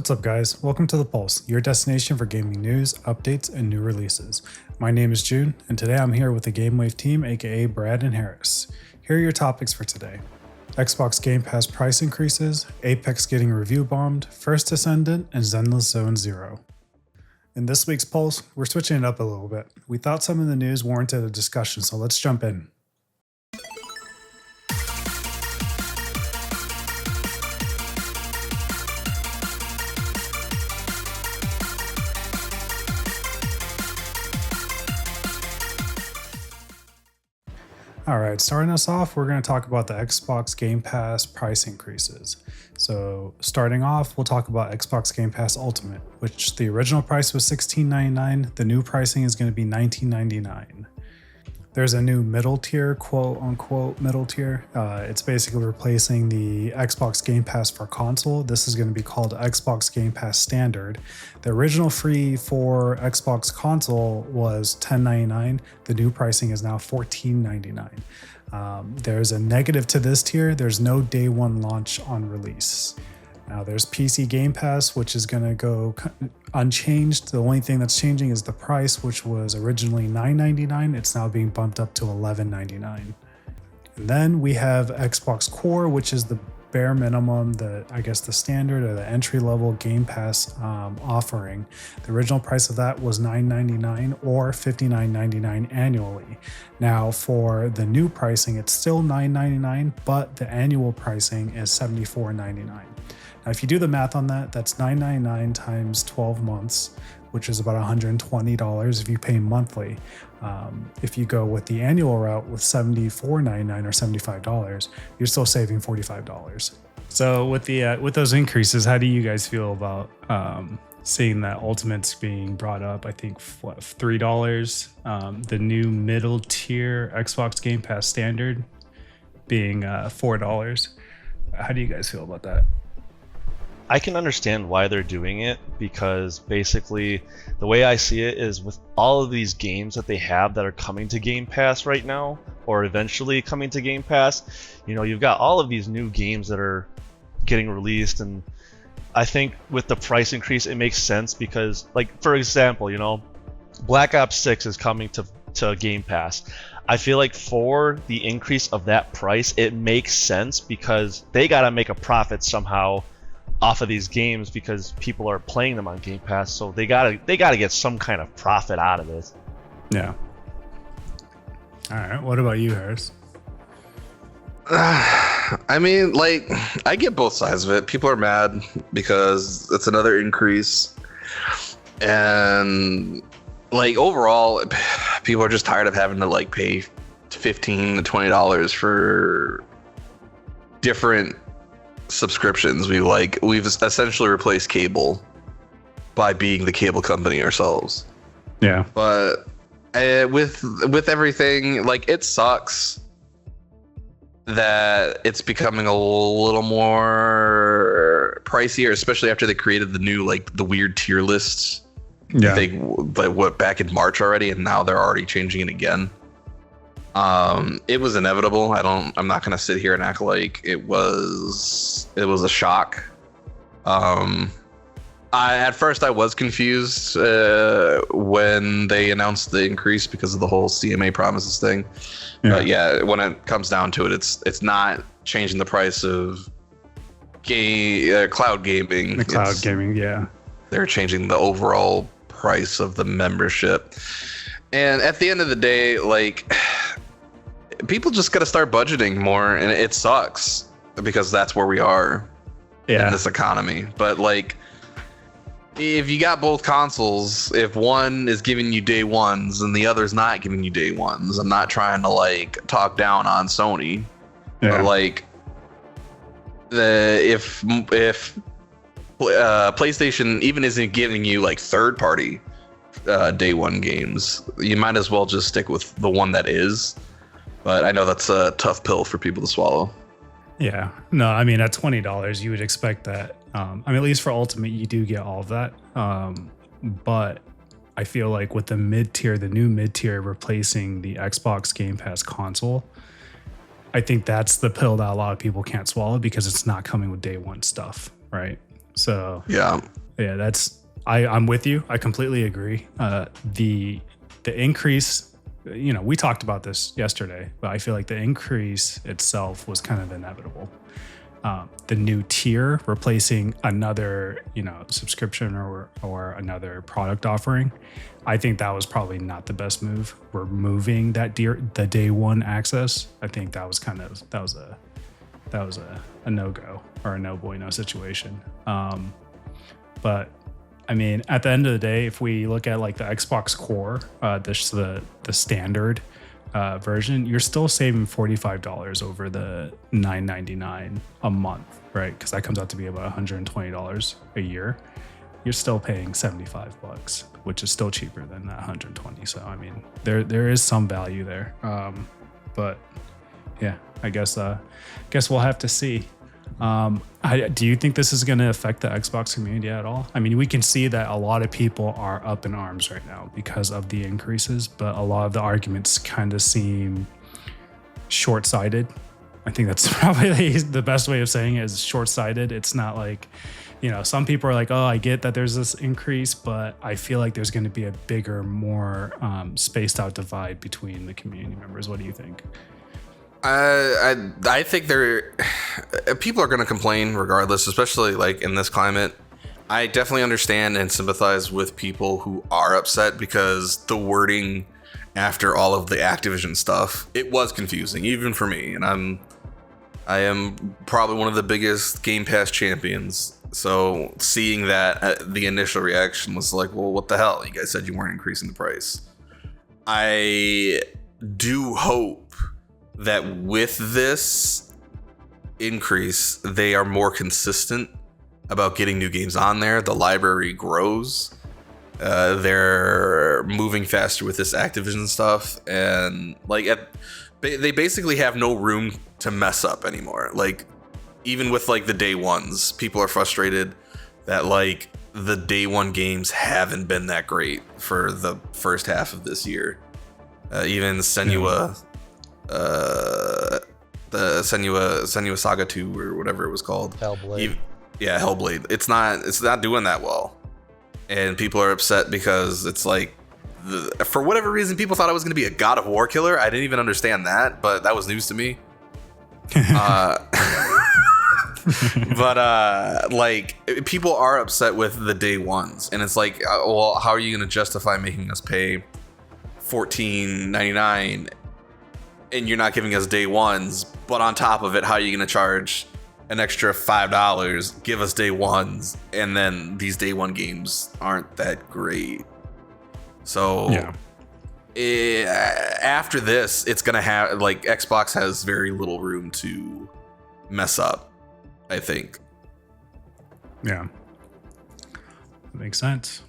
What's up, guys? Welcome to The Pulse, your destination for gaming news, updates, and new releases. My name is June, and today I'm here with the GameWave team, aka Brad and Harris. Here are your topics for today. Xbox Game Pass price increases, Apex getting review bombed, first Descendant, and Zenless Zone Zero. In this week's Pulse, we're switching it up a little bit. We thought some of the news warranted a discussion, so let's jump in. Alright, starting us off, we're going to talk about the Xbox Game Pass price increases. So starting off, we'll talk about Xbox Game Pass Ultimate, which the original price was $16.99. The new pricing is going to be $19.99. There's a new middle tier, quote unquote middle tier. It's basically replacing the Xbox Game Pass for console. This is going to be called Xbox Game Pass Standard. The original free for Xbox console was $10.99. The new pricing is now $14.99. There's a negative to this tier. There's no day one launch on release. Now there's PC Game Pass, which is going to go unchanged. The only thing that's changing is the price, which was originally $9.99. It's now being bumped up to $11.99. And then we have Xbox Core, which is the bare minimum, the standard or the entry level Game Pass offering. The original price of that was $9.99 or $59.99 annually. Now for the new pricing, it's still $9.99, but the annual pricing is $74.99. Now, if you do the math on that, that's $9.99 times 12 months, which is about $120 if you pay monthly. If you go with the annual route with $74.99 or $75, you're still saving $45. So with those increases, how do you guys feel about seeing that Ultimate's being brought up? I think $3. The new middle tier Xbox Game Pass Standard being $4. How do you guys feel about that? I can understand why they're doing it, because basically the way I see it is with all of these games that they have that are coming to Game Pass right now, or eventually coming to Game Pass, you've got all of these new games that are getting released, and I think with the price increase it makes sense because, like, for example, Black Ops 6 is coming to Game Pass. I feel like for the increase of that price, it makes sense because they gotta make a profit somehow off of these games because people are playing them on Game Pass, so they gotta get some kind of profit out of this. Yeah. All right. What about you, Harris? I mean, I get both sides of it. People are mad because it's another increase, and overall, people are just tired of having to pay $15 to $20 for different subscriptions. We've essentially replaced cable by being the cable company ourselves. Yeah. But with everything, it sucks that it's becoming a little more pricier, especially after they created the new the weird tier lists. Yeah. Back in March already, and now they're already changing it again. It was inevitable. I'm not gonna sit here and act like it was a shock. At first I was confused when they announced the increase because of the whole CMA promises thing. Yeah, when it comes down to it, it's not changing the price of cloud gaming. The cloud gaming, yeah. They're changing the overall price of the membership. And at the end of the day, people just got to start budgeting more, and it sucks because that's where we are in this economy. But if you got both consoles, if one is giving you day ones and the other's not giving you day ones, I'm not trying to talk down on Sony, but if PlayStation even isn't giving you third party day one games, you might as well just stick with the one that is. But I know that's a tough pill for people to swallow. Yeah. No, I mean, at $20, you would expect that. At least for Ultimate, you do get all of that. But I feel like with the new mid-tier replacing the Xbox Game Pass console, I think that's the pill that a lot of people can't swallow because it's not coming with day one stuff, right? So yeah, that's I'm with you. I completely agree. The increase, we talked about this yesterday, but I feel like the increase itself was kind of inevitable. The new tier replacing another, subscription or another product offering, I think that was probably not the best move. Removing the day one access, I think that was a no-go or a no bueno situation. But I mean, at the end of the day, if we look at like the Xbox Core, the standard version, you're still saving $45 over the $9.99 a month, right? Because that comes out to be about $120 a year. You're still paying $75, which is still cheaper than that $120. So I mean, there is some value there. But yeah, I guess we'll have to see. Do you think this is going to affect the Xbox community at all? I mean, we can see that a lot of people are up in arms right now because of the increases, but a lot of the arguments kind of seem short-sighted. I think that's probably the best way of saying it is short-sighted. It's not like, some people are like, oh, I get that there's this increase, but I feel like there's going to be a bigger, more spaced out divide between the community members. What do you think? I think people are going to complain regardless, especially like in this climate. I definitely understand and sympathize with people who are upset because the wording after all of the Activision stuff, it was confusing even for me. And I am probably one of the biggest Game Pass champions. So seeing that, the initial reaction was like, well, what the hell? You guys said you weren't increasing the price. I do hope that with this increase, they are more consistent about getting new games on there. The library grows. They're moving faster with this Activision stuff. And they basically have no room to mess up anymore. Like, even with like the day ones, people are frustrated that like the day one games haven't been that great for the first half of this year. Even Senua, the Senua Saga 2 or whatever it was called. Hellblade. Hellblade. It's not doing that well. And people are upset because it's like, for whatever reason, people thought it was going to be a God of War killer. I didn't even understand that, but that was news to me. But like, people are upset with the day ones, and it's like, well, how are you going to justify making us pay $14.99 and you're not giving us day ones, but on top of it, how are you going to charge an extra $5, give us day ones, and then these day one games aren't that great? So after this, it's going to have, like, Xbox has very little room to mess up, I think. Yeah. That makes sense.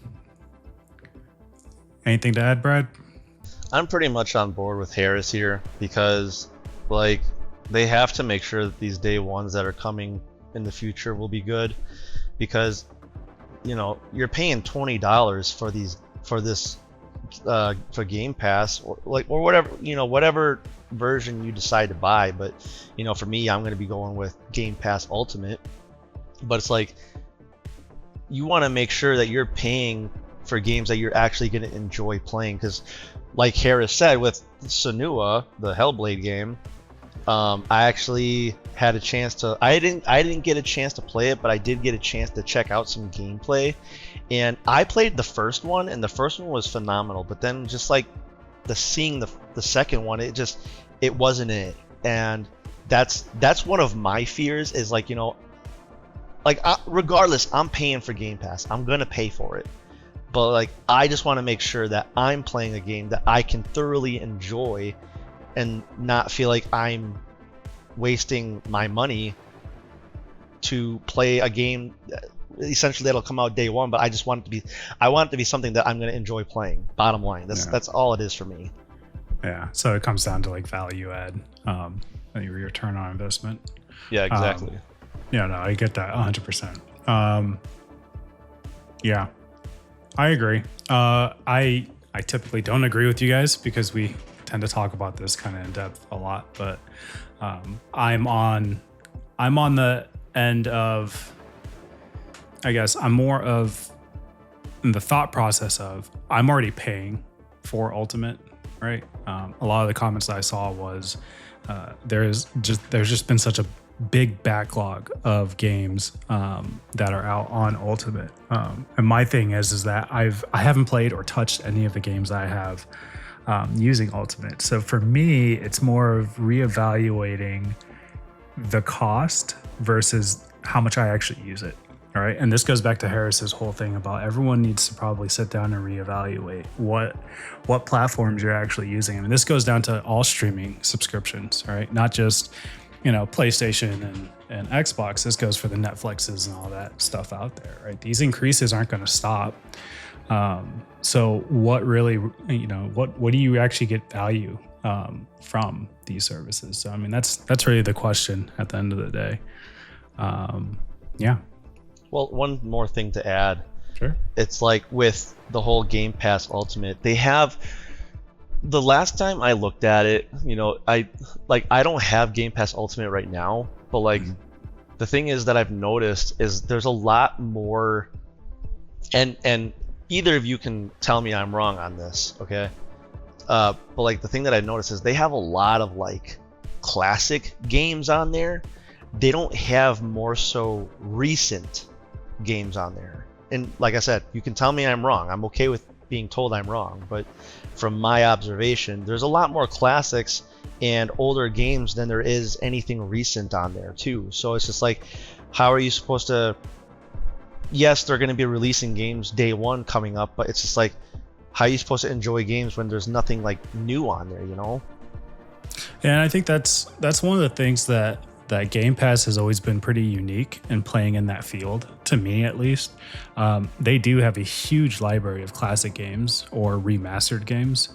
Anything to add, Brad? I'm pretty much on board with Harris here because, like, they have to make sure that these day ones that are coming in the future will be good, because, you're paying $20 for Game Pass or whatever, whatever version you decide to buy. But, for me, I'm going to be going with Game Pass Ultimate. But it's like, you want to make sure that you're paying for games that you're actually going to enjoy playing, because, like Harris said, with Senua, the Hellblade game, I actually had a chance to. I didn't get a chance to play it, but I did get a chance to check out some gameplay, and I played the first one, and the first one was phenomenal. But then, just like seeing the second one, it wasn't it, and that's one of my fears. Is like, regardless, I'm paying for Game Pass. I'm gonna pay for it. But like, I just want to make sure that I'm playing a game that I can thoroughly enjoy and not feel like I'm wasting my money to play a game essentially that'll come out day one. But I want it to be something that I'm going to enjoy playing. Bottom line, that's all it is for me. Yeah. So it comes down to like value add, your return on investment. Yeah, exactly. No, I get that 100%. Yeah. I agree. I typically don't agree with you guys because we tend to talk about this kind of in depth a lot, but I'm on the end of I guess I'm more of in the thought process of I'm already paying for Ultimate, right? A lot of the comments that I saw was there's just been such a big backlog of games that are out on Ultimate, and my thing is that I haven't played or touched any of the games I have using Ultimate. So for me, it's more of reevaluating the cost versus how much I actually use it. All right. And this goes back to Harris's whole thing about everyone needs to probably sit down and reevaluate what platforms you're actually using. I mean, this goes down to all streaming subscriptions, right? Not just, PlayStation and Xbox. This goes for the Netflixes and all that stuff out there, right? These increases aren't going to stop. So what really, what do you actually get value from these services? So, I mean, that's really the question at the end of the day. Yeah. Well, one more thing to add. Sure. It's like with the whole Game Pass Ultimate, they have, the last time I looked at it, I don't have Game Pass Ultimate right now, but the thing is that I've noticed is there's a lot more, and either of you can tell me I'm wrong on this, okay? But the thing that I noticed is they have a lot of classic games on there. They don't have more so recent games on there. And like I said, you can tell me I'm wrong. I'm okay with being told I'm wrong, but from my observation, there's a lot more classics and older games than there is anything recent on there too. So it's just how are you supposed to, yes, they're going to be releasing games day one coming up, but it's just how are you supposed to enjoy games when there's nothing new on there, And I think that's one of the things that Game Pass has always been pretty unique in playing in that field, to me at least. They do have a huge library of classic games or remastered games.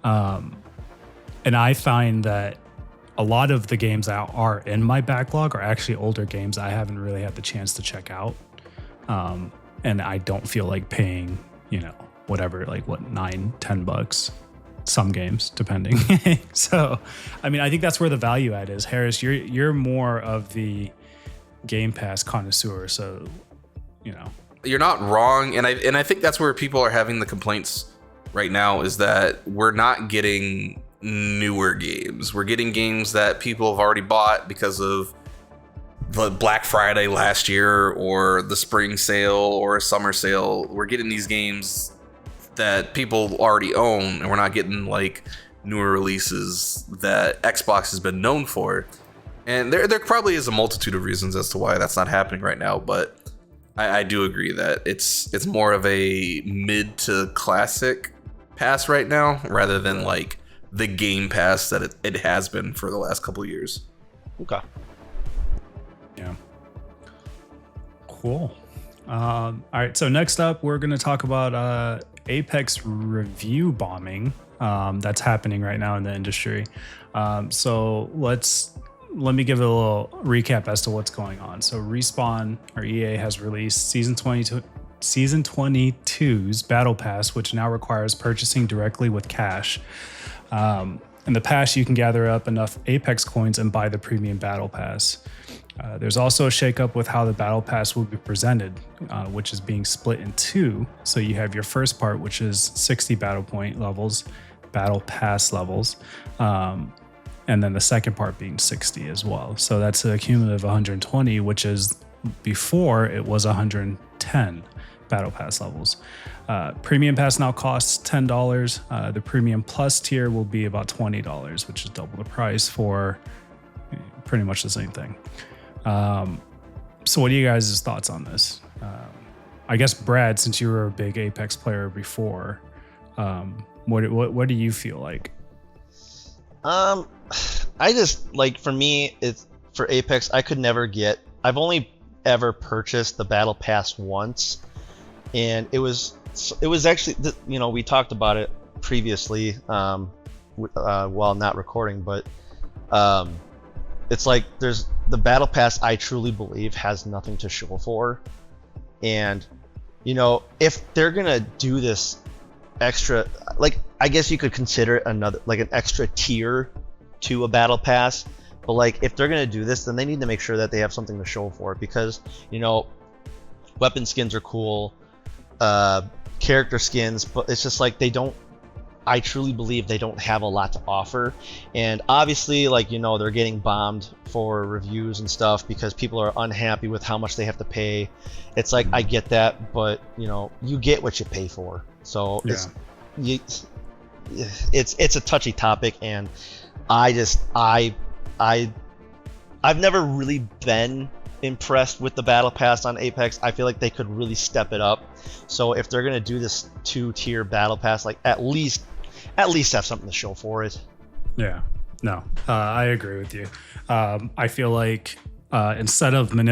And I find that a lot of the games that are in my backlog are actually older games I haven't really had the chance to check out. And I don't feel like paying, whatever, $9-10 some games depending. So I mean, I think that's where the value add is. Harris, you're more of the Game Pass connoisseur, so you're not wrong, and I think that's where people are having the complaints right now, is that we're not getting newer games. We're getting games that people have already bought because of the Black Friday last year or the spring sale or summer sale. We're getting these games that people already own, and we're not getting newer releases that Xbox has been known for. And there probably is a multitude of reasons as to why that's not happening right now, but I do agree that it's more of a mid to classic pass right now rather than the Game Pass that it has been for the last couple of years. Okay. Yeah. Cool. All right, so next up we're going to talk about Apex review bombing that's happening right now in the industry. So let me give a little recap as to what's going on. So Respawn, or EA, has released Season 22's Battle Pass, which now requires purchasing directly with cash. In the past, you can gather up enough Apex coins and buy the premium Battle Pass. There's also a shakeup with how the Battle Pass will be presented, which is being split in two. So you have your first part, which is 60 Battle Pass levels, and then the second part being 60 as well. So that's a cumulative 120, which is before it was 110 Battle Pass levels. Premium Pass now costs $10. The Premium Plus tier will be about $20, which is double the price for pretty much the same thing. So what are you guys' thoughts on this? I guess, Brad, since you were a big Apex player before, what do you feel like? I just, for me, it's for Apex, I could never get, I've only ever purchased the Battle Pass once, and it was actually, we talked about it previously while not recording, but it's there's the Battle Pass, I truly believe, has nothing to show for. And if they're gonna do this extra, I guess you could consider it another, an extra tier to a Battle Pass, but if they're gonna do this, then they need to make sure that they have something to show for it, because weapon skins are cool, character skins, but it's just like I truly believe they don't have a lot to offer. And obviously, like, they're getting bombed for reviews and stuff because people are unhappy with how much they have to pay. It's like, I get that, but you get what you pay for. So it's a touchy topic, and I've never really been impressed with the battle pass on Apex. I feel like they could really step it up. So if they're gonna do this 2-tier battle pass, like at least have something to show for it. Yeah, no, I agree with you. I feel like instead of not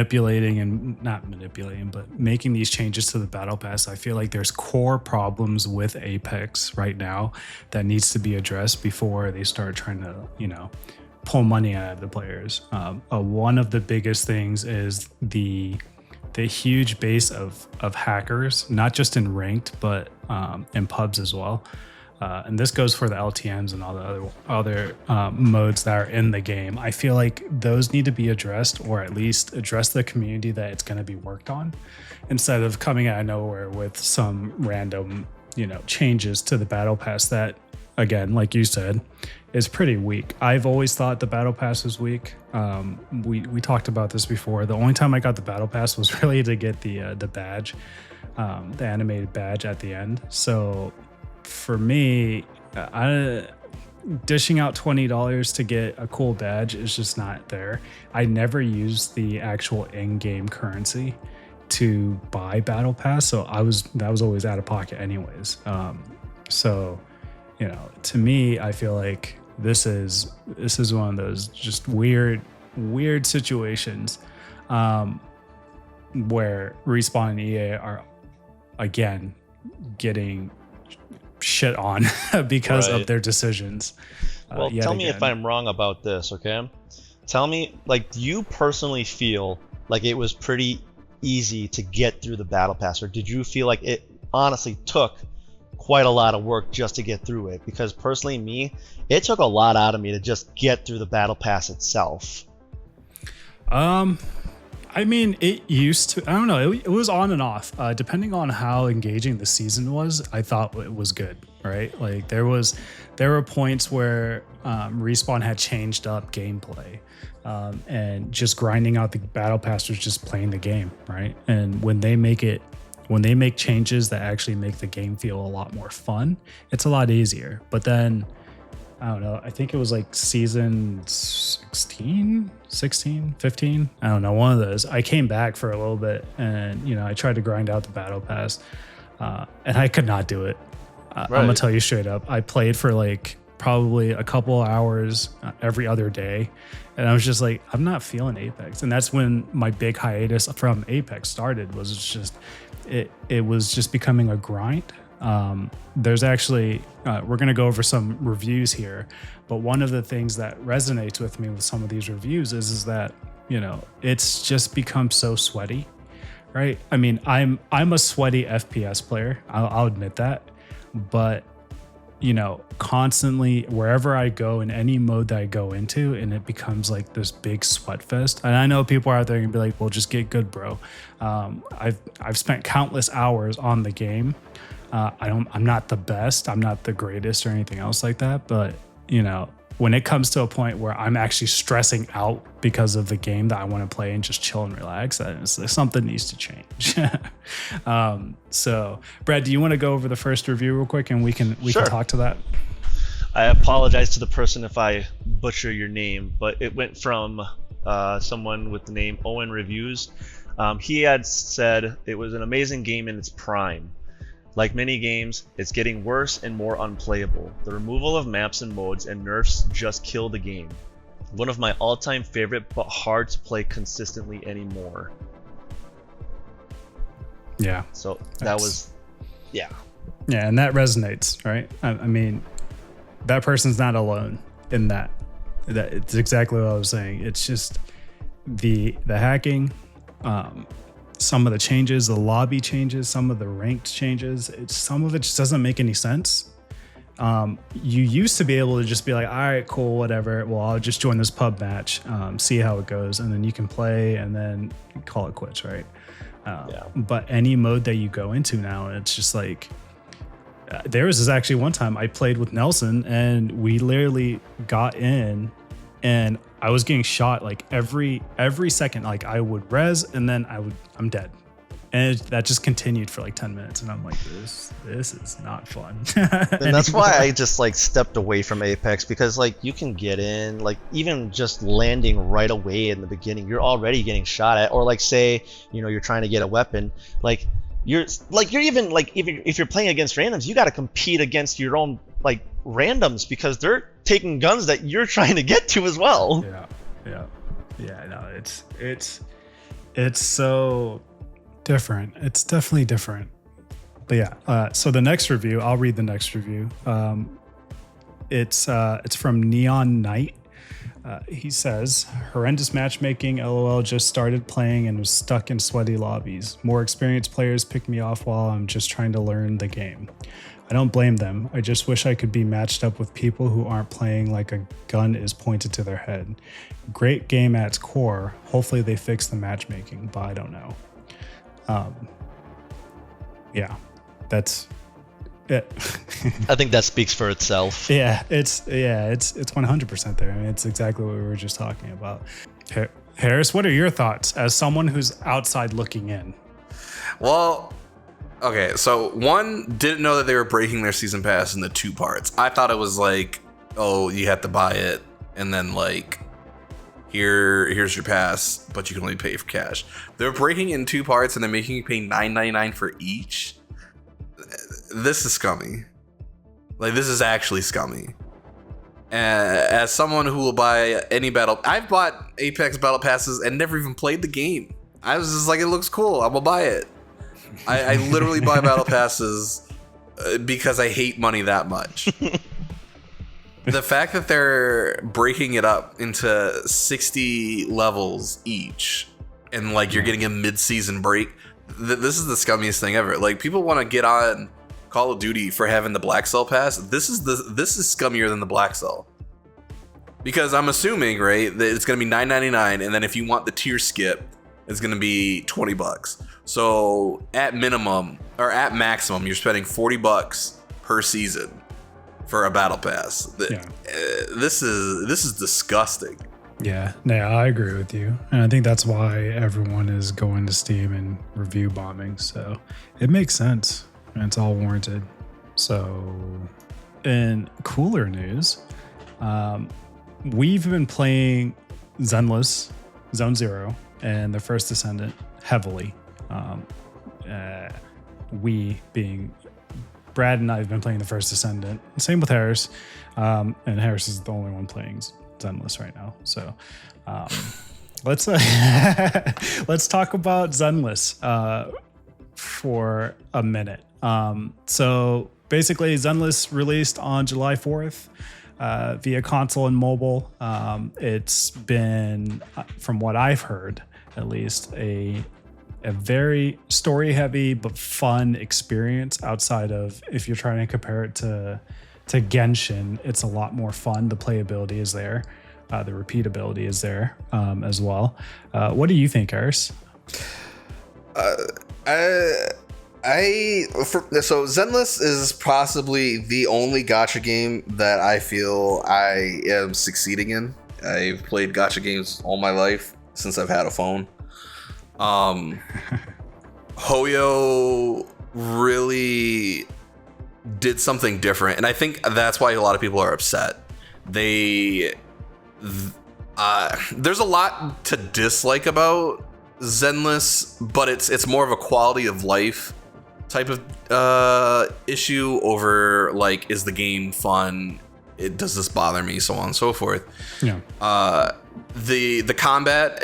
manipulating, but making these changes to the battle pass, I feel like there's core problems with Apex right now that needs to be addressed before they start trying to, pull money out of the players. One of the biggest things is the huge base of hackers, not just in ranked, but in pubs as well. And this goes for the LTMs and all the other modes that are in the game. I feel like those need to be addressed, or at least address the community that it's going to be worked on, instead of coming out of nowhere with some random, changes to the battle pass that, again, like you said, is pretty weak. I've always thought the battle pass was weak. We talked about this before. The only time I got the battle pass was really to get the badge, the animated badge at the end. So for me, dishing out $20 to get a cool badge is just not there. I never used the actual in-game currency to buy battle pass, so that was always out of pocket anyways. So to me, I feel like this is one of those just weird situations where Respawn and EA are again getting shit on because of their decisions. Well, tell me if I'm wrong about this, okay? Tell me, like, do you personally feel like it was pretty easy to get through the battle pass, or did you feel like it honestly took quite a lot of work just to get through it? Because personally, me, it took a lot out of me to just get through the battle pass itself. I mean, it used to, I don't know, it was on and off. Depending on how engaging the season was, I thought it was good, right? Like there were points where Respawn had changed up gameplay, and just grinding out the battle pass was just playing the game, right? And when they make changes that actually make the game feel a lot more fun, it's a lot easier. But then, I don't know, I think it was like season 16, 15, I don't know, one of those. I came back for a little bit and, I tried to grind out the battle pass, and I could not do it. I'm gonna tell you straight up. I played for like probably a couple hours every other day, and I was just like, I'm not feeling Apex. And that's when my big hiatus from Apex started. Was just it was just becoming a grind. There's actually we're going to go over some reviews here, but one of the things that resonates with me with some of these reviews is that it's just become so sweaty, right? I mean, I'm a sweaty FPS player, I'll admit that, but constantly wherever I go in any mode that I go into, and it becomes like this big sweat fest. And I know people are out there and be like, well, just get good, bro. I've spent countless hours on the game. I'm not the best, I'm not the greatest or anything else like that, but when it comes to a point where I'm actually stressing out because of the game that I want to play and just chill and relax, something needs to change. So Brad, do you want to go over the first review real quick, and we can talk to that? I apologize to the person if I butcher your name, but it went from someone with the name Owen Reviews. He had said it was an amazing game in its prime. Like many games, it's getting worse and more unplayable. The removal of maps and modes and nerfs just kill the game. One of my all-time favorite, but hard to play consistently anymore. Yeah. So that was, yeah. Yeah, and that resonates, right? I mean, that person's not alone in that. It's exactly what I was saying. It's just the hacking, some of the changes, the lobby changes, some of the ranked changes. Some of it just doesn't make any sense. You used to be able to just be like, all right, cool, whatever. Well, I'll just join this pub match, see how it goes, and then you can play and then call it quits, right? But any mode that you go into now, it's just like there was actually one time I played with Nelson and we literally got in and I was getting shot like every second. Like I would res and then I'm dead. And that just continued for like 10 minutes. And I'm like, this is not fun. And that's why I just like stepped away from Apex, because like you can get in, like even just landing right away in the beginning, you're already getting shot at. Or like say, you're trying to get a weapon, like you're even like if you're playing against randoms, you got to compete against your own like randoms because they're taking guns that you're trying to get to as well. Yeah. No, it's so different. It's definitely different. But yeah, so the next review, I'll read the next review. It's from Neon Knight. He says, horrendous matchmaking, LOL, just started playing and was stuck in sweaty lobbies. More experienced players pick me off while I'm just trying to learn the game. I don't blame them. I just wish I could be matched up with people who aren't playing like a gun is pointed to their head. Great game at its core. Hopefully they fix the matchmaking, but I don't know. Yeah, that's it. I think that speaks for itself. Yeah, it's 100% there. I mean, it's exactly what we were just talking about. Harris, what are your thoughts as someone who's outside looking in? Well, okay, so one, didn't know that they were breaking their season pass into 2 parts. I thought it was like, oh, you have to buy it and then like here's your pass, but you can only pay for cash. They're breaking it in 2 parts and they're making you pay $9.99 for each. This is scummy. Like, this is actually scummy. As someone who will buy any I've bought Apex battle passes and never even played the game. I was just like, it looks cool, I'm gonna buy it. I literally buy battle passes because I hate money that much. The fact that they're breaking it up into 60 levels each and like you're getting a mid-season break, this is the scummiest thing ever. Like, people want to get on Call of Duty for having the Black Cell pass. This is scummier than the Black Cell. Because I'm assuming, right, that it's going to be $9.99, and then if you want the tier skip, it's going to be $20. So at minimum or at maximum, you're spending $40 per season for a battle pass. This is disgusting. Yeah, I agree with you. And I think that's why everyone is going to Steam and review bombing. So it makes sense and it's all warranted. So in cooler news, we've been playing Zenless Zone Zero and the first Descendant heavily. We being Brad and I have been playing the first Descendant. Same with Harris. And Harris is the only one playing Zenless right now. So let's talk about Zenless for a minute. So basically, Zenless released on July 4th via console and mobile. It's been, from what I've heard, at least, a very story heavy but fun experience. Outside of, if you're trying to compare it to Genshin, it's a lot more fun. The playability is there, the repeatability is there as well. What do you think, Aris? So Zenless is possibly the only gacha game that I feel I am succeeding in. I've played gacha games all my life since I've had a phone. Hoyo really did something different, and I think that's why a lot of people are upset. There's a lot to dislike about Zenless, but it's more of a quality of life type of issue over like, is the game fun? Does this bother me? So on and so forth. Yeah. The combat,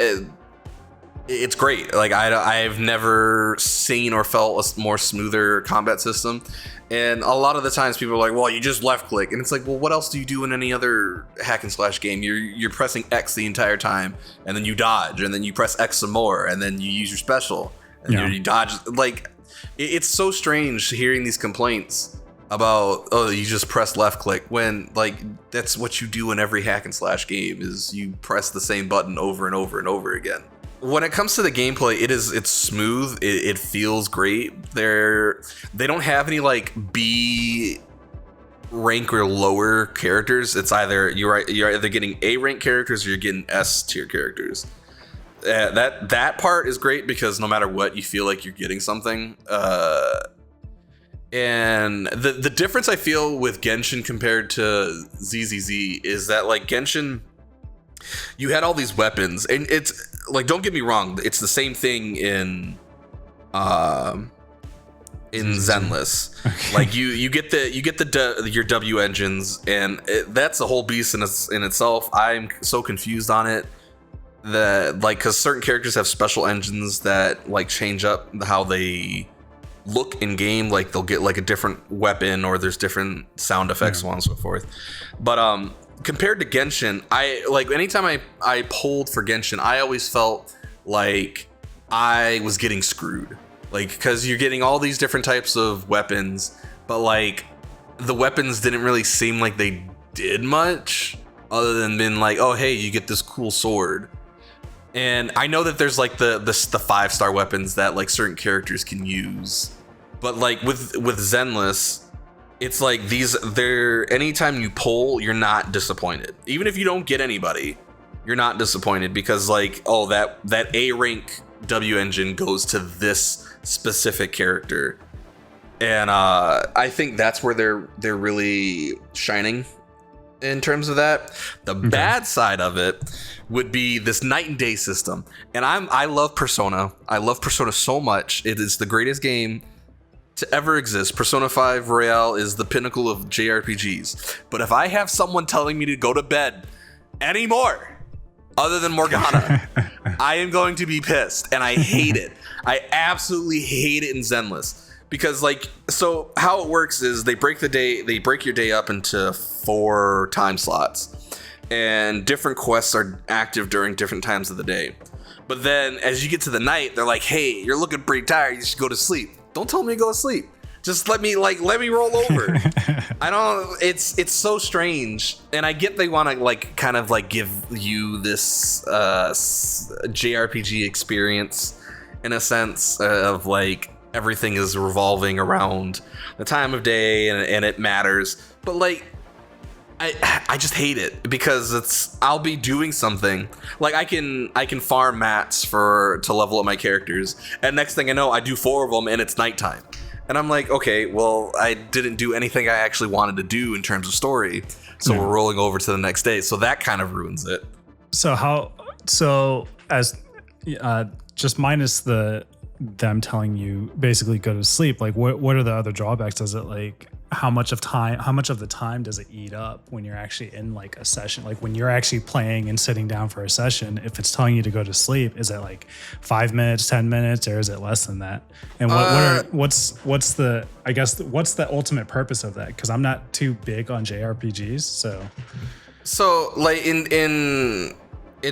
it's great. Like, I've never seen or felt a more smoother combat system. And a lot of the times people are like, well, you just left click. And it's like, well, what else do you do in any other hack and slash game? You're pressing X the entire time, and then you dodge, and then you press X some more, and then you use your special, and you dodge. Like, it's so strange hearing these complaints about, oh, you just press left click, when like that's what you do in every hack and slash game, is you press the same button over and over and over again. when it comes to the gameplay, it's smooth. It feels great. They don't have any like B rank or lower characters. It's either you're either getting A rank characters or you're getting S tier characters. That part is great because no matter what, you feel like you're getting something. And the difference I feel with Genshin compared to ZZZ is that like Genshin, you had all these weapons, and it's like, don't get me wrong, it's the same thing in Zenless. Okay. Like you get your W engines, and that's a whole beast in itself. I'm so confused on it, that like, because certain characters have special engines that like change up how they look in game. Like they'll get like a different weapon, or there's different sound effects, so on and so forth. But compared to Genshin, I like anytime I pulled for Genshin, I always felt like I was getting screwed. Like, because you're getting all these different types of weapons, but like the weapons didn't really seem like they did much other than being like, oh hey, you get this cool sword. And I know that there's like the 5-star weapons that like certain characters can use, but like with Zenless, it's like anytime you pull, you're not disappointed. Even if you don't get anybody, you're not disappointed, because like, oh, that A rank W engine goes to this specific character. And I think that's where they're really shining in terms of that. The bad side of it would be this night and day system. And I love Persona. I love Persona so much. It is the greatest game to ever exist. Persona 5 Royale is the pinnacle of JRPGs. But if I have someone telling me to go to bed anymore other than Morgana, I am going to be pissed, and I hate it. I absolutely hate it in Zenless, because like, so how it works is they break your day up into 4 time slots, and different quests are active during different times of the day. But then as you get to the night, they're like, hey, you're looking pretty tired, you should go to sleep. Don't tell me to go to sleep. Just let me roll over. I don't. It's so strange, and I get they want to like kind of like give you this JRPG experience in a sense of like everything is revolving around the time of day and it matters. But like, I just hate it, because I'll be doing something like I can farm mats to level up my characters, and next thing I know, I do 4 of them and it's nighttime. And I'm like, okay, well, I didn't do anything I actually wanted to do in terms of story. So we're rolling over to the next day. So that kind of ruins it. So as just minus them telling you basically go to sleep, like what are the other drawbacks? Does it like, how much of the time does it eat up when you're actually in like a session? Like when you're actually playing and sitting down for a session, if it's telling you to go to sleep, is it like 5 minutes, 10 minutes, or is it less than that? And what's the ultimate purpose of that? Because I'm not too big on JRPGs, so like in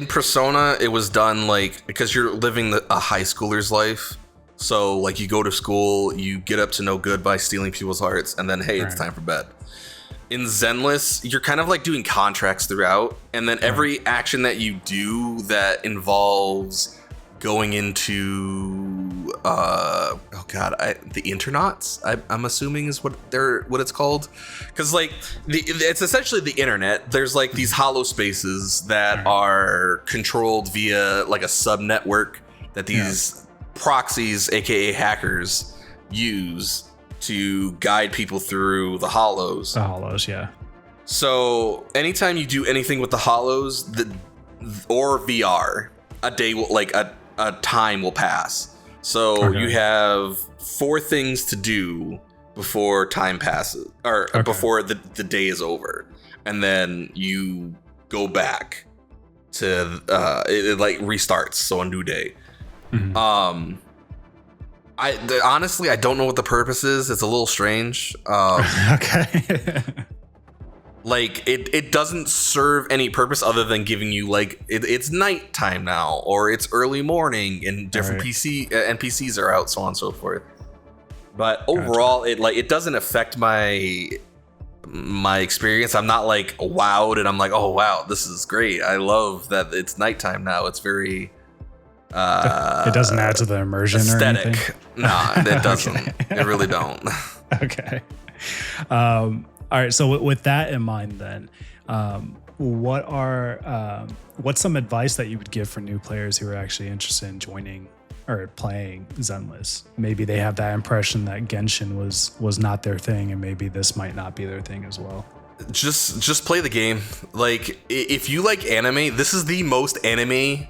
Persona, it was done like, because you're living a high schooler's life. So like, you go to school, you get up to no good by stealing people's hearts, and then hey, it's time for bed. In Zenless, you're kind of like doing contracts throughout, and then every action that you do that involves going into the internauts, I'm assuming is what it's called, because like it's essentially the internet. There's like these hollow spaces that are controlled via like a sub network that these proxies, aka hackers, use to guide people through the hollows. The hollows, yeah. So anytime you do anything with the hollows, or VR, a day will a time will pass. So you have 4 things to do before time passes, or before the day is over, and then you go back to it like restarts, so a new day. Mm-hmm. Honestly, I don't know what the purpose is. It's a little strange. Okay. Like it doesn't serve any purpose other than giving you like it's nighttime now, or it's early morning, and different NPCs are out, so on and so forth. But overall, it doesn't affect my experience. I'm not like wowed and I'm like, oh wow, this is great. I love that it's nighttime now. It's very It doesn't add to the immersion aesthetic. or anything? Nah, it doesn't. Okay. It really don't. Okay. All right. So with that in mind, then, what's some advice that you would give for new players who are actually interested in joining or playing Zenless? Maybe they have that impression that Genshin was not their thing, and maybe this might not be their thing as well. Just play the game. Like, if you like anime, this is the most anime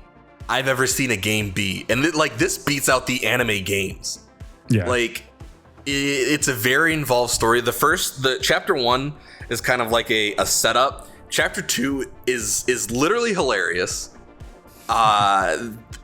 I've ever seen a game be, and this beats out the anime games. Yeah. Like, it's a very involved story. The chapter 1 is kind of like a setup. Chapter 2 is literally hilarious.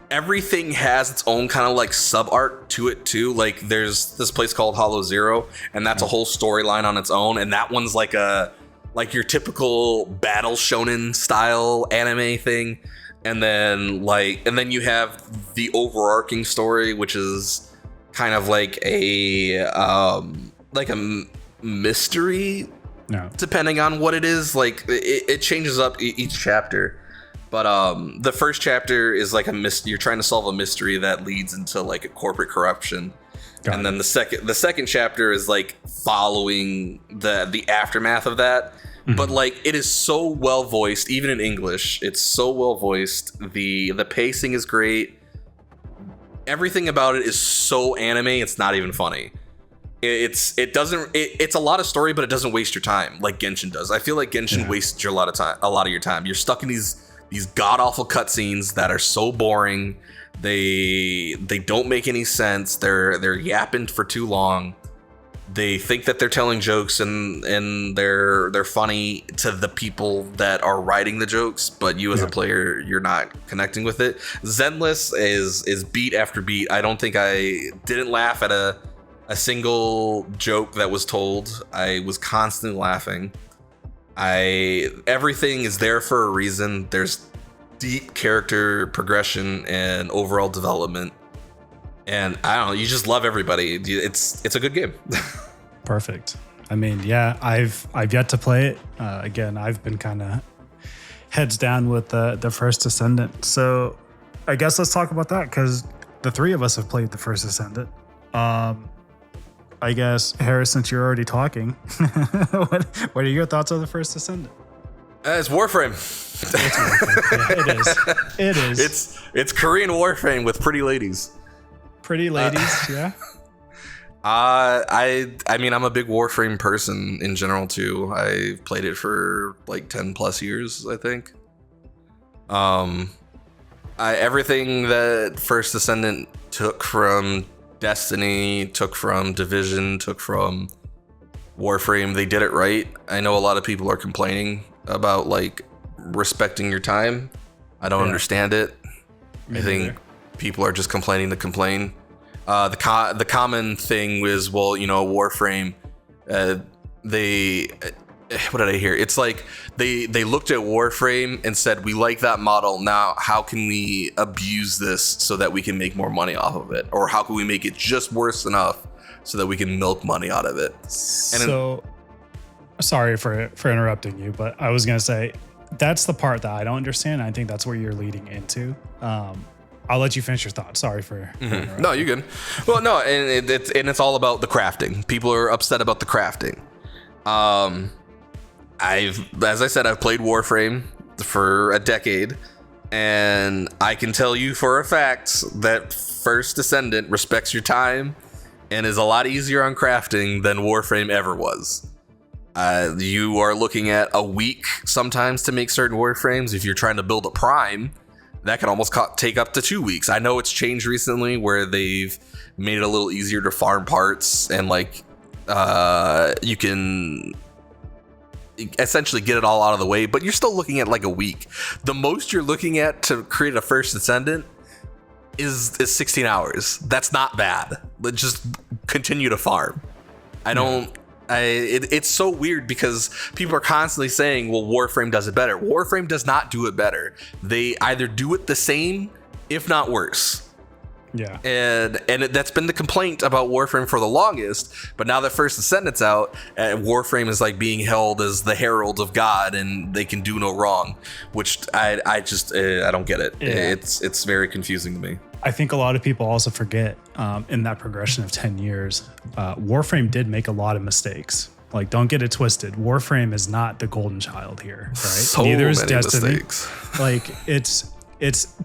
Everything has its own kind of like sub art to it too. Like, there's this place called Hollow Zero, and that's a whole storyline on its own. And that one's like your typical battle shonen style anime thing. And then you have the overarching story, which is kind of like a mystery. No. Depending on what it is, like it changes up each chapter. But the first chapter is like you're trying to solve a mystery that leads into like a corporate corruption. And then the second chapter is like following the aftermath of that. Mm-hmm. But like, it is so well voiced, even in English. It's so well voiced. The pacing is great. Everything about it is so anime. It's not even funny. It's a lot of story, but it doesn't waste your time like Genshin does. I feel like Genshin wastes a lot of your time. You're stuck in these god awful cutscenes that are so boring. They don't make any sense. They're yapping for too long. They think that they're telling jokes and they're funny to the people that are writing the jokes, but you as a player, you're not connecting with it. Zenless is beat after beat. I don't think I didn't laugh at a single joke that was told. I was constantly laughing. Everything is there for a reason. There's deep character progression and overall development. And I don't know, you just love everybody. It's a good game. Perfect. I mean, yeah, I've yet to play it. Again, I've been kind of heads down with the first Descendant. So I guess let's talk about that, because the three of us have played the first Descendant. I guess, Harris, since you're already talking, what are your thoughts on the first Descendant? It's Warframe. Yeah, it is. It's Korean Warframe with pretty ladies. Pretty ladies, yeah. I mean, I'm a big Warframe person in general too. I've played it for like 10 plus years, I think. Everything that First Descendant took from Destiny, took from Division, took from Warframe, they did it right. I know a lot of people are complaining about like respecting your time. I don't understand it. I think people are just complaining to complain. The common thing was, well, you know, Warframe, what did I hear? It's like they looked at Warframe and said, we like that model. Now, how can we abuse this so that we can make more money off of it? Or how can we make it just worse enough so that we can milk money out of it? Sorry for interrupting you, but I was going to say, that's the part that I don't understand. I think that's where you're leading into. I'll let you finish your thoughts. Sorry for interrupting. No, you're good. Well, no, and it's all about the crafting. People are upset about the crafting. As I said, I've played Warframe for a decade, and I can tell you for a fact that First Descendant respects your time and is a lot easier on crafting than Warframe ever was. You are looking at a week sometimes to make certain Warframes. If you're trying to build a Prime, that can almost take up to 2 weeks. I know it's changed recently where they've made it a little easier to farm parts, and like you can essentially get it all out of the way, but you're still looking at like a week. The most you're looking at to create a First Descendant is 16 hours. That's not bad. Let's just continue to farm. It's so weird because people are constantly saying, well, Warframe does it better. Warframe does not do it better. They either do it the same, if not worse. Yeah. And that's been the complaint about Warframe for the longest. But now that First Descendant's out, Warframe is like being held as the herald of God, and they can do no wrong, which I don't get it. Yeah. It's very confusing to me. I think a lot of people also forget in that progression of 10 years, Warframe did make a lot of mistakes. Like, don't get it twisted. Warframe is not the golden child here, right? So Neither is many Destiny. mistakes. Like, it's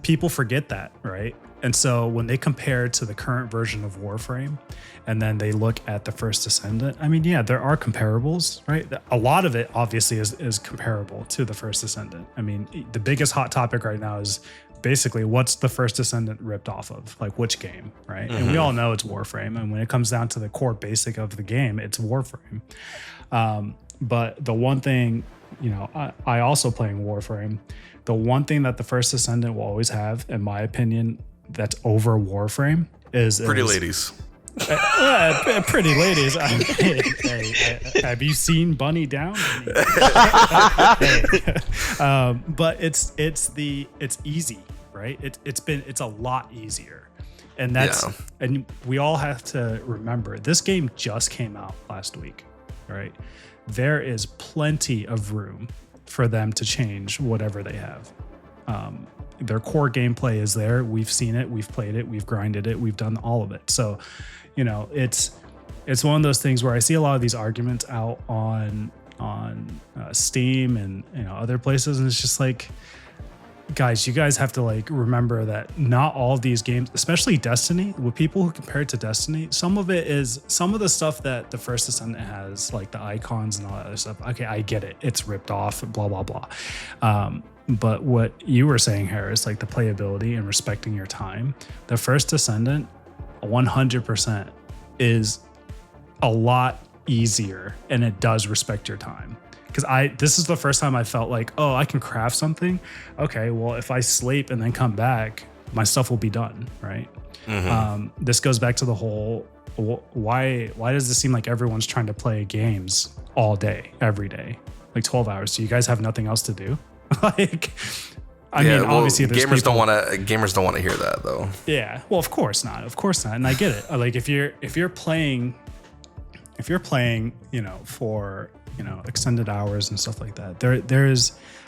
people forget that, right? And so when they compare to the current version of Warframe, and then they look at the first Descendant, I mean, yeah, there are comparables, right? A lot of it obviously is comparable to the first Descendant. I mean, the biggest hot topic right now is basically what's the first Descendant ripped off of, like which game, right? And we all know it's Warframe, and when it comes down to the core basic of the game, it's Warframe. But the one thing, you know, I also playing Warframe, the one thing that the first Descendant will always have, in my opinion, that's over Warframe is Pretty ladies. Pretty ladies. Have you seen Bunny Down? But it's easy, right? It's a lot easier, and and we all have to remember this game just came out last week, right? There is plenty of room for them to change whatever they have. Their core gameplay is there. We've seen it. We've played it. We've grinded it. We've done all of it. So, you know, it's one of those things where I see a lot of these arguments out on Steam and, you know, other places, and it's just like, guys, you guys have to like remember that not all of these games, especially Destiny, with people who compare it to Destiny, some of the stuff that the first Descendant has, like the icons and all that other stuff. Okay, I get it. It's ripped off, blah, blah, blah. But what you were saying, Harris, like the playability and respecting your time, the first Descendant 100% is a lot easier, and it does respect your time. Because this is the first time I felt like, oh, I can craft something. Okay, well, if I sleep and then come back, my stuff will be done, right? This goes back to the whole, why does this seem like everyone's trying to play games all day, every day, like 12 hours? Do you guys have nothing else to do? Like, I mean, obviously gamers don't want to hear that though. Yeah, well, of course not, and I get it. Like, if you're playing, you know, for, you know, extended hours and stuff like that,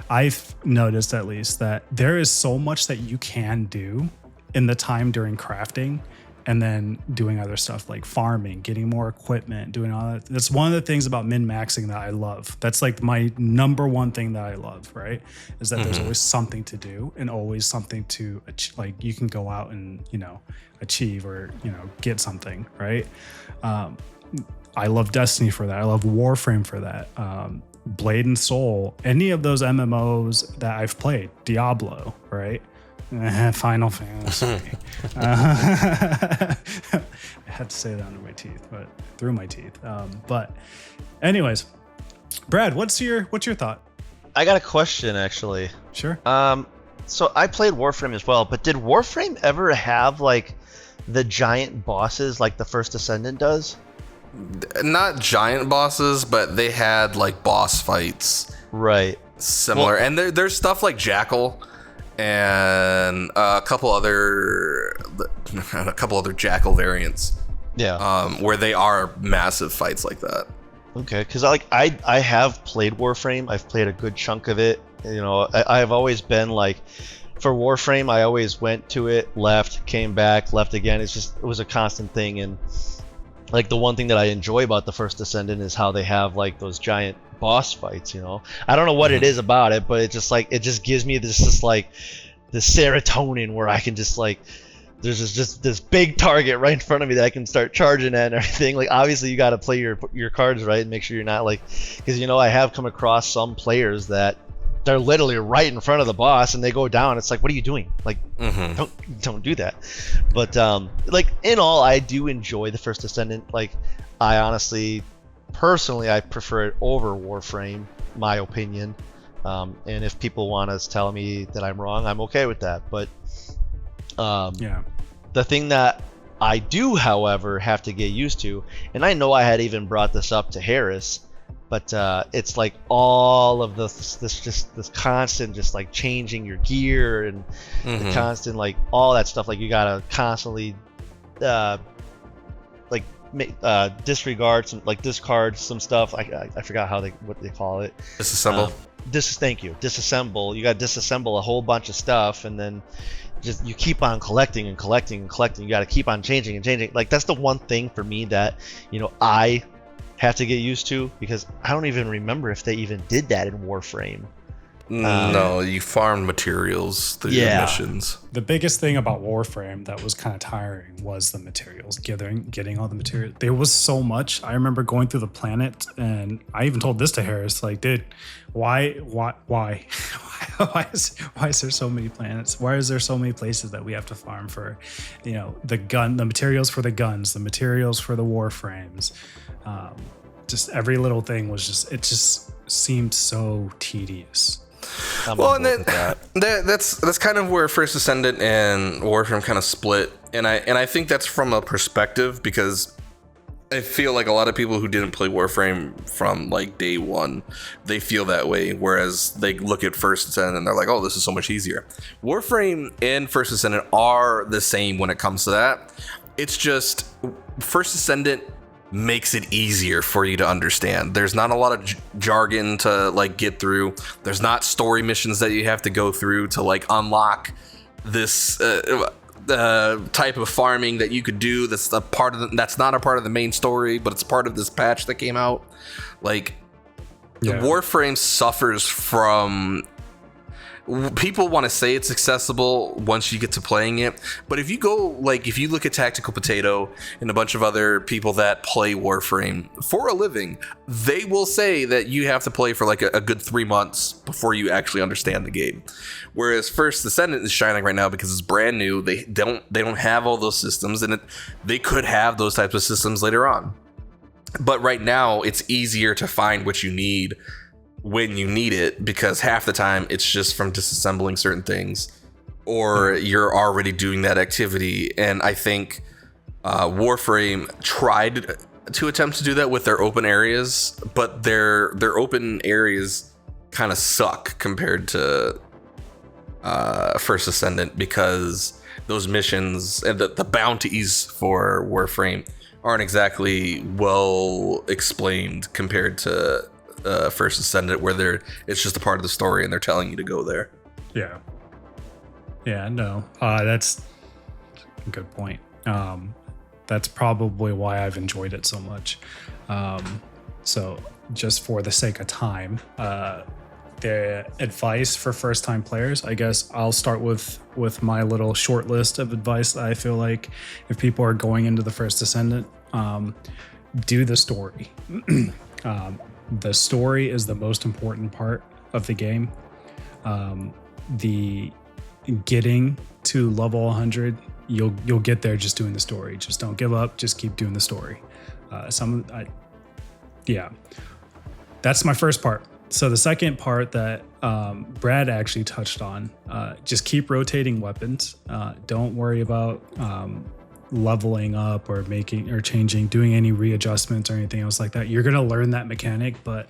I've noticed at least that there is so much that you can do in the time during crafting, and then doing other stuff like farming, getting more equipment, doing all that. That's one of the things about min-maxing that I love. That's like my number one thing that I love, right? Is that there's always something to do and always something to, like, you can go out and, you know, achieve or, you know, get something, right? I love Destiny for that. I love Warframe for that. Blade and Soul, any of those MMOs that I've played, Diablo, right? Final Fantasy. I had to say that under my teeth, but through my teeth. But anyways, Brad, what's your thought? I got a question, actually. Sure. So I played Warframe as well, but did Warframe ever have like the giant bosses like the first Descendant does? Not giant bosses, but they had like boss fights. Right. Similar. Well, and there's stuff like Jackal and a couple other Jackal variants. Yeah. Where they are massive fights like that. Okay, because I have played Warframe. I've played a good chunk of it. You know, I've always been like, for Warframe, I always went to it, left, came back, left again. It was a constant thing. And like the one thing that I enjoy about the first Descendant is how they have like those giant boss fights. You know, I don't know what it is about it, but it just gives me this like the serotonin where I can just like, there's just this big target right in front of me that I can start charging at and everything. Like, obviously you got to play your cards right and make sure you're not like, because, you know, I have come across some players that they're literally right in front of the boss and they go down. It's like, what are you doing? Like, don't do that. But like, in all, I do enjoy the first Descendant. Like, I honestly, personally, I prefer it over Warframe, my opinion. And if people want to tell me that I'm wrong, I'm okay with that. But yeah, the thing that I do, however, have to get used to, and I know I had even brought this up to Harris, but it's like all of this constant just like changing your gear and the constant like all that stuff. Like, you gotta constantly discard some stuff. I forgot what they call it. Disassemble. Disassemble. You got to disassemble a whole bunch of stuff, and then just you keep on collecting and collecting and collecting. You got to keep on changing and changing. Like that's the one thing for me that I have to get used to, because I don't even remember if they even did that in Warframe. No, you farmed materials through your missions. The biggest thing about Warframe that was kind of tiring was the materials, getting all the material. There was so much. I remember going through the planet, and I even told this to Harris, like, dude, why why is there so many planets? Why is there so many places that we have to farm for, the materials for the guns, the materials for the Warframes? Just every little thing was it just seemed so tedious. Well, and that's kind of where First Descendant and Warframe kind of split, and I think that's from a perspective, because I feel like a lot of people who didn't play Warframe from like day one, they feel that way, whereas they look at First Descendant and they're like, oh, this is so much easier. Warframe and First Descendant are the same when it comes to that. It's just First Descendant makes it easier for you to understand. There's not a lot of jargon to like get through. There's not story missions that you have to go through to like unlock this type of farming that you could do. That's not a part of the main story, but it's part of this patch that came out. Like, Warframe suffers from. People want to say it's accessible once you get to playing it, but if you look at Tactical Potato and a bunch of other people that play Warframe for a living, they will say that you have to play for like a good 3 months before you actually understand the game. Whereas First Descendant is shining right now because it's brand new. They don't have all those systems, and they could have those types of systems later on. But right now, it's easier to find what you need when you need it, because half the time it's just from disassembling certain things, or you're already doing that activity. And I think Warframe tried to attempt to do that with their open areas, but their open areas kind of suck compared to First Descendant, because those missions and the bounties for Warframe aren't exactly well explained compared to First Descendant, where it's just a part of the story and they're telling you to go there. No, that's a good point. That's probably why I've enjoyed it so much. So just for the sake of time, the advice for first time players, I guess I'll start with my little short list of advice that I feel like if people are going into the First Descendant, do the story. The story is the most important part of the game. The getting to level 100, you'll get there just doing the story. Just don't give up. Just keep doing the story. That's my first part. So the second part that Brad actually touched on, just keep rotating weapons. Don't worry about leveling up or making or changing, doing any readjustments or anything else like that. You're going to learn that mechanic, but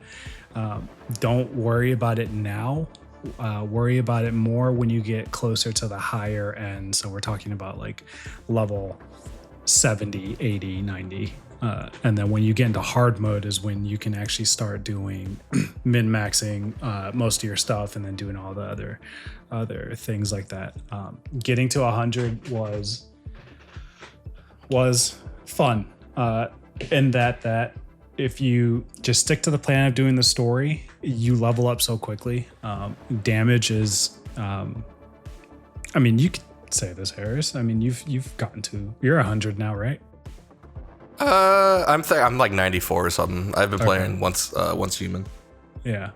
don't worry about it now. Worry about it more when you get closer to the higher end. So we're talking about like level 70, 80, 90. And then when you get into hard mode is when you can actually start doing min-maxing most of your stuff and then doing all the other things like that. Getting to 100 was fun in that if you just stick to the plan of doing the story, you level up so quickly. Damage is you could say this, Harris. I mean, you've gotten to, you're 100 now, right? I'm like 94 or something. I've been playing once human. Yeah.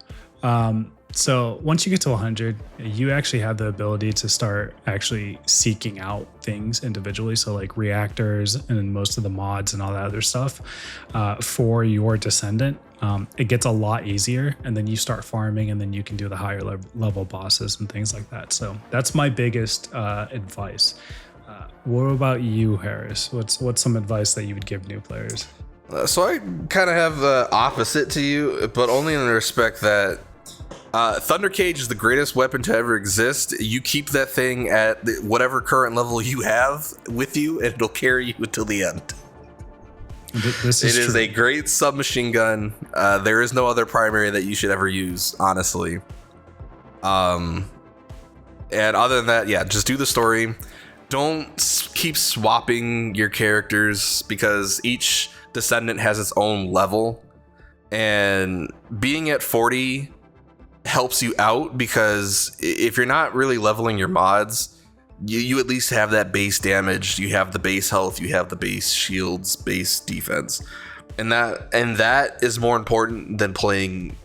So once you get to 100, you actually have the ability to start actually seeking out things individually. So like reactors and most of the mods and all that other stuff for your Descendant. It gets a lot easier, and then you start farming, and then you can do the higher level bosses and things like that. So that's my biggest advice. What about you, Harris? What's some advice that you would give new players? So I kind of have the opposite to you, but only in the respect that Thunder Cage is the greatest weapon to ever exist. You keep that thing at whatever current level you have with you, and it'll carry you until the end. It is a great submachine gun. There is no other primary that you should ever use, honestly. And other than that, yeah, just do the story. Don't keep swapping your characters because each Descendant has its own level. And being at 40 helps you out because if you're not really leveling your mods, you at least have that base damage, you have the base health, you have the base shields, base defense. And that is more important than playing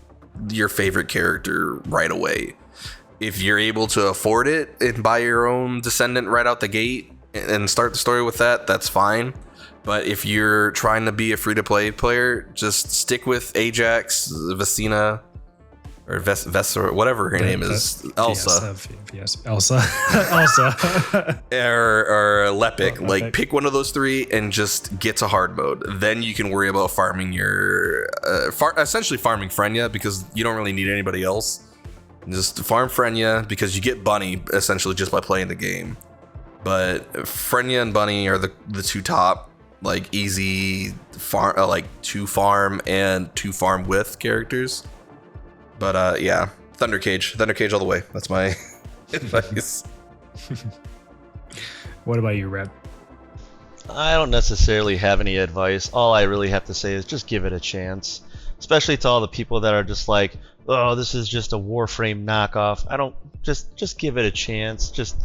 your favorite character right away. If you're able to afford it and buy your own Descendant right out the gate and start the story with that, that's fine. But if you're trying to be a free-to-play player, just stick with Ajax, Vesina, or Vessa, whatever her name is, Elsa. Yes, Elsa. Elsa. or Lepic. Like, pick one of those three and just get to hard mode. Then you can worry about farming your... essentially farming Frenya, because you don't really need anybody else. Just farm Frenya because you get Bunny essentially just by playing the game. But Frenya and Bunny are the two top, like, easy farm, like to farm and to farm with characters. But yeah, Thunder Cage all the way. That's my advice. What about you, Red? I don't necessarily have any advice. All I really have to say is just give it a chance. Especially to all the people that are just like, oh, this is just a Warframe knockoff. I don't, just give it a chance. Just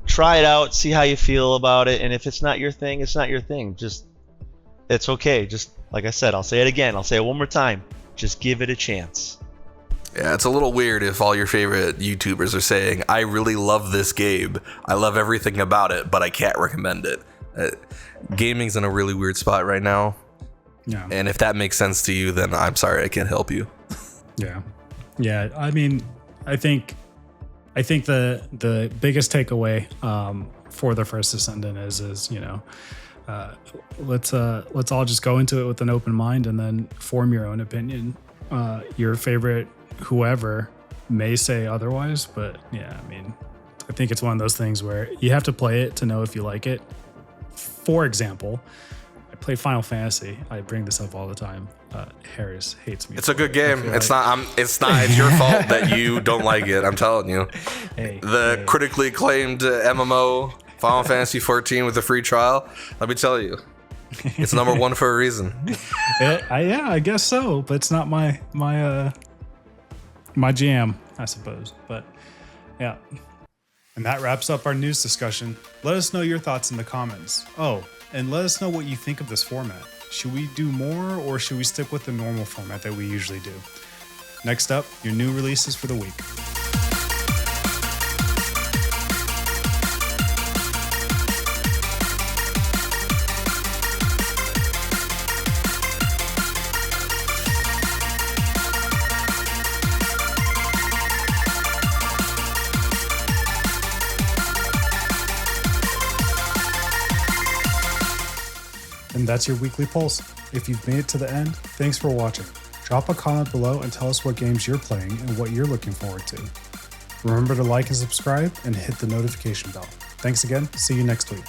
try it out, see how you feel about it, and if it's not your thing, it's not your thing. Just, it's okay. Just like I said, I'll say it again. I'll say it one more time. Just give it a chance. Yeah, it's a little weird if all your favorite YouTubers are saying, I really love this game. I love everything about it, but I can't recommend it. Gaming's in a really weird spot right now. Yeah. And if that makes sense to you, then I'm sorry, I can't help you. Yeah. Yeah. I mean, I think the biggest takeaway for the first Descendant is you know, let's all just go into it with an open mind and then form your own opinion. Your favorite whoever may say otherwise, but yeah, I mean, I think it's one of those things where you have to play it to know if you like it. For example, I play Final Fantasy. I bring this up all the time. Harris hates me. It's a good game. It's not it's your fault that you don't like it. I'm telling you. The critically acclaimed MMO Final Fantasy 14 with a free trial. Let me tell you, it's number one for a reason. Yeah, I guess so, but it's not my jam, I suppose. But yeah. And that wraps up our news discussion. Let us know your thoughts in the comments. Oh, and let us know what you think of this format. Should we do more or should we stick with the normal format that we usually do? Next up, your new releases for the week. And that's your weekly pulse. If you've made it to the end, thanks for watching. Drop a comment below and tell us what games you're playing and what you're looking forward to. Remember to like and subscribe and hit the notification bell. Thanks again. See you next week.